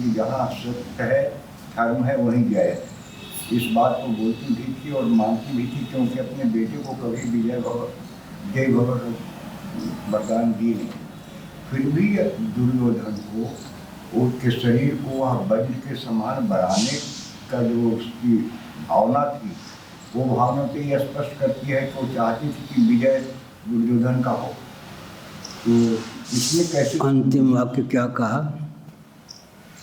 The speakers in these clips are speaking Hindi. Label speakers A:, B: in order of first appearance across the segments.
A: कि जहाँ सत्य है, धर्म है, वहीं जय है। इस बात को बोलती भी थी और मानती भी थी, क्योंकि अपने बेटे को कभी विजय भव जय भव वरदान दी नहीं। फिर भी दुर्योधन को उसके शरीर को वह वज्र के समान बढ़ाने का जो उसकी भावना थी, वो भावना तो ये स्पष्ट करती है कि वो चाहती थी कि विजय दुर्योधन का हो। तो इसमें कैसे
B: अंतिम वाक्य क्या कहा?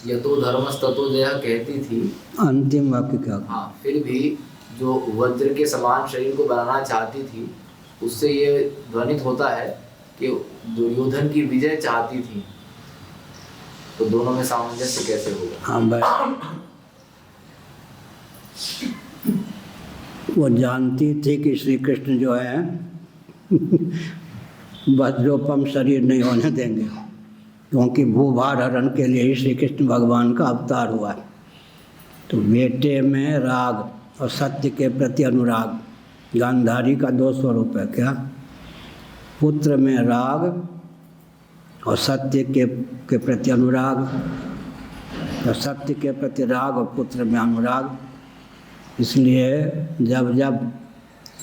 C: यतो धर्मस्ततो जयः कहती थी।
B: अंतिम वाक्य क्या कहा?
C: हाँ, फिर भी जो वज्र के समान शरीर को बनाना चाहती थी, उससे ये ध्वनित होता है कि दुर्योधन की विजय चाहती थी। तो दोनों में सामंजस्य कैसे होगा?
B: हाँ भाई, वो जानती थी कि श्री कृष्ण जो है वज्रोपम शरीर नहीं होने देंगे, क्योंकि भूभार हरण के लिए ही श्री कृष्ण भगवान का अवतार हुआ है। तो बेटे में राग और सत्य के प्रति अनुराग, गांधारी का 2 स्वरूप है। क्या? पुत्र में राग और सत्य के प्रति अनुराग, और सत्य के प्रति राग और पुत्र में अनुराग। इसलिए जब जब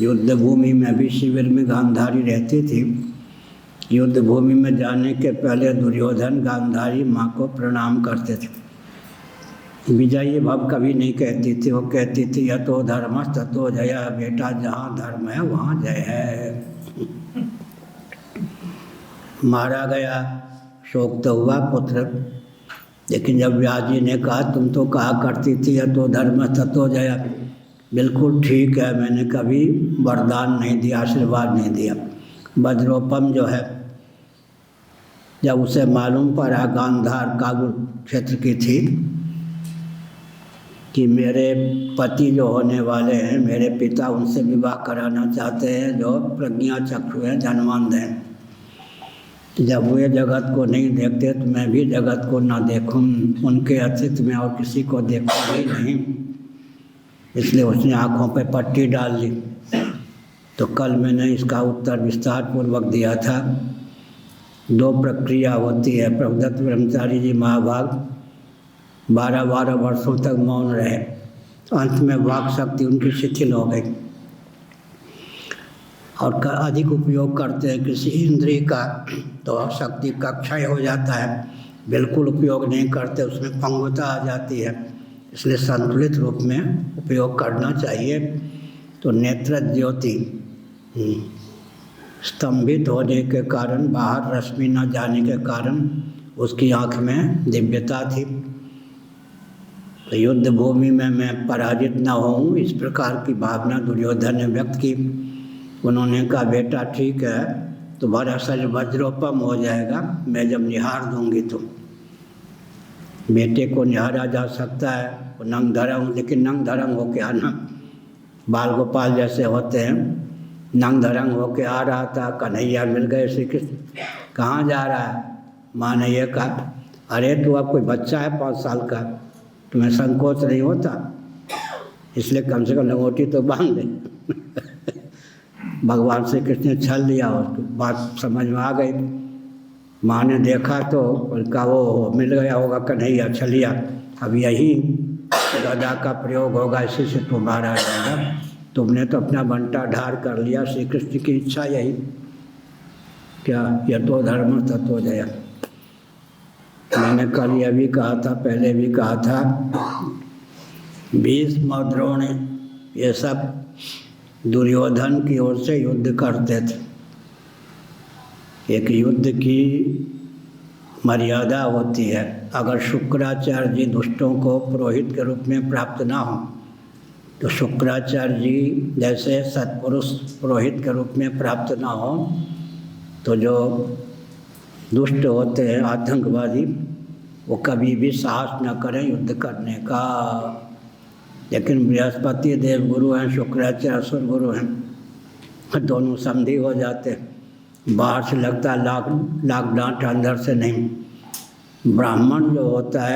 B: युद्ध भूमि में भी शिविर में गांधारी रहती थी, युद्ध भूमि में जाने के पहले दुर्योधन गांधारी माँ को प्रणाम करते थे। विजयी भव कभी नहीं कहती थी, वो कहती थी यतो धर्मस् ततो जयः, बेटा जहाँ धर्म है वहाँ जय है। मारा गया, शोक तो हुआ पुत्र, लेकिन जब व्यास जी ने कहा तुम तो कहा करती थी यतो धर्मस् ततो जयः, बिल्कुल ठीक है, मैंने कभी वरदान नहीं दिया, आशीर्वाद नहीं दिया। वज्रोपम जो है, जब उसे मालूम पड़ा, गांधार काबुल क्षेत्र की थी, कि मेरे पति जो होने वाले हैं, मेरे पिता उनसे विवाह कराना चाहते हैं जो प्रज्ञा चक्षु हैं, धनवंत हैं। जब वे जगत को नहीं देखते तो मैं भी जगत को ना देखूं, उनके अतिरिक्त में और किसी को देखूं ही नहीं। इसलिए उसने आँखों पे पट्टी डाल ली। तो कल मैंने इसका उत्तर विस्तार पूर्वक दिया था। 2 प्रक्रिया होती है। प्रभुदत्त ब्रह्मचारी जी महाभाग 12-12 वर्षों तक मौन रहे, अंत में वाक शक्ति उनकी शिथिल हो गई और अधिक उपयोग करते हैं किसी इंद्रिय का तो शक्ति का क्षय हो जाता है, बिल्कुल उपयोग नहीं करते उसमें पंगुता आ जाती है। इसलिए संतुलित रूप में उपयोग करना चाहिए। तो नेत्र ज्योति स्तंभित होने के कारण, बाहर रश्मि न जाने के कारण उसकी आँख में दिव्यता थी। तो युद्ध भूमि में मैं पराजित न होऊं, इस प्रकार की भावना दुर्योधन ने व्यक्त की। उन्होंने कहा बेटा ठीक है, तुम्हारा शरीर वज्रोपम हो जाएगा, मैं जब निहार दूंगी तो। बेटे को निहारा जा सकता है, वो नंग धरंग, लेकिन नंग धरंग होके आना, बाल गोपाल जैसे होते हैं, नंग धरंग होके आ रहा था। कन्हैया मिल गए श्री कृष्ण, कहाँ जा रहा है? माँ ने ये कहा, अरे तू अब कोई बच्चा है 5 साल का, तुम्हें संकोच नहीं होता, इसलिए कम से कम लंगोटी तो बांध दे। भगवान श्री कृष्ण ने छल लिया, उसको बात समझ में आ गई। माँ ने देखा तो उनका वो मिल गया होगा कन्हैया, छलिया, अब यही गदा का प्रयोग होगा, इसी से तू बाहर आ जाएगा। तुमने तो अपना बंटा ढार कर लिया, श्री कृष्ण की इच्छा यही, क्या यतो धर्म ततो जय। मैंने कल यह भी कहा था, पहले भी कहा था, भीष्म और द्रोण ये सब दुर्योधन की ओर से युद्ध करते थे। एक युद्ध की मर्यादा होती है। अगर शुक्राचार्य जी दुष्टों को पुरोहित के रूप में प्राप्त ना हो, तो शुक्राचार्य जी जैसे सत्पुरुष पुरोहित के रूप में प्राप्त ना हो, तो जो दुष्ट होते हैं आतंकवादी, वो कभी भी साहस न करें युद्ध करने का। लेकिन बृहस्पति देव गुरु हैं, शुक्राचार्य असुर गुरु हैं, दोनों संधि हो जाते हैं। बाहर से लगता है लाख लाख डांट, अंदर से नहीं। ब्राह्मण जो होता है